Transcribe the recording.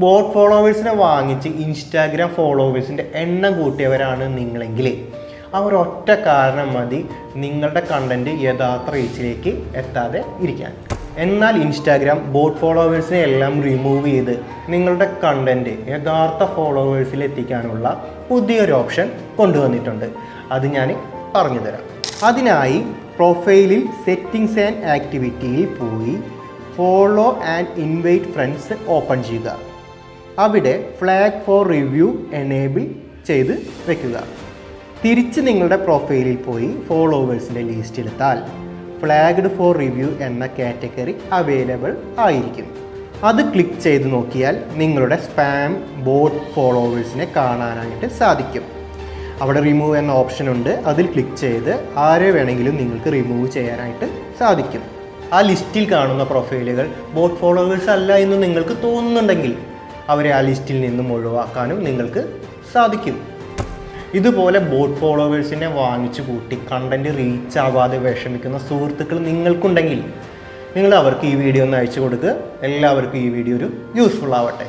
Boat ഫോളോവേഴ്സിനെ വാങ്ങിച്ച് Instagram ഫോളോവേഴ്സിൻ്റെ എണ്ണം കൂട്ടിയവരാണ് നിങ്ങളെങ്കിൽ ആ ഒരൊറ്റ കാരണം മതി നിങ്ങളുടെ കണ്ടൻറ്റ് യഥാർത്ഥ റീച്ചിലേക്ക് എത്താതെ ഇരിക്കാൻ. എന്നാൽ ഇൻസ്റ്റാഗ്രാം ബോട്ട് ഫോളോവേഴ്സിനെ എല്ലാം റിമൂവ് ചെയ്ത് നിങ്ങളുടെ കണ്ടൻറ്റ് യഥാർത്ഥ ഫോളോവേഴ്സിൽ എത്തിക്കാനുള്ള പുതിയൊരു ഓപ്ഷൻ കൊണ്ടുവന്നിട്ടുണ്ട്. അത് ഞാൻ പറഞ്ഞു തരാം. അതിനായി പ്രൊഫൈലിൽ സെറ്റിംഗ്സ് ആൻഡ് ആക്ടിവിറ്റിയിൽ പോയി follow and invite friends open ചെയ്യുക. അവിടെ ഫ്ലാഗ് ഫോർ റിവ്യൂ എനേബിൾ ചെയ്ത് വെക്കുക. തിരിച്ച് നിങ്ങളുടെ പ്രൊഫൈലിൽ പോയി ഫോളോവേഴ്സിൻ്റെ ലിസ്റ്റിലെത്താൽ ഫ്ലാഗ്ഡ് ഫോർ റിവ്യൂ എന്ന കാറ്റഗറി അവൈലബിൾ ആയിരിക്കും. അത് ക്ലിക്ക് ചെയ്ത് നോക്കിയാൽ നിങ്ങളുടെ സ്പാം ബോട്ട് ഫോളോവേഴ്സിനെ കാണാനായിട്ട് സാധിക്കും. അവിടെ റിമൂവ് എന്ന ഓപ്ഷൻ ഉണ്ട്. അതിൽ ക്ലിക്ക് ചെയ്ത് ആരെ വേണമെങ്കിലും നിങ്ങൾക്ക് റിമൂവ് ചെയ്യാനായിട്ട് സാധിക്കും. ആ ലിസ്റ്റിൽ കാണുന്ന പ്രൊഫൈലുകൾ ബോട്ട് ഫോളോവേഴ്സ് അല്ല എന്ന് നിങ്ങൾക്ക് തോന്നുന്നുണ്ടെങ്കിൽ അവരെ ആ ലിസ്റ്റിൽ നിന്നും ഒഴിവാക്കാനും നിങ്ങൾക്ക് സാധിക്കും. ഇതുപോലെ ബോട്ട് ഫോളോവേഴ്സിനെ വാങ്ങിച്ചു കൂട്ടി കണ്ടൻറ്റ് റീച്ച് ആവാതെ വിഷമിക്കുന്ന സുഹൃത്തുക്കൾ നിങ്ങൾക്കുണ്ടെങ്കിൽ നിങ്ങൾ അവർക്ക് ഈ വീഡിയോ ഒന്ന് അയച്ചു കൊടുക്കുക. എല്ലാവർക്കും ഈ വീഡിയോ ഒരു യൂസ്ഫുൾ ആവട്ടെ.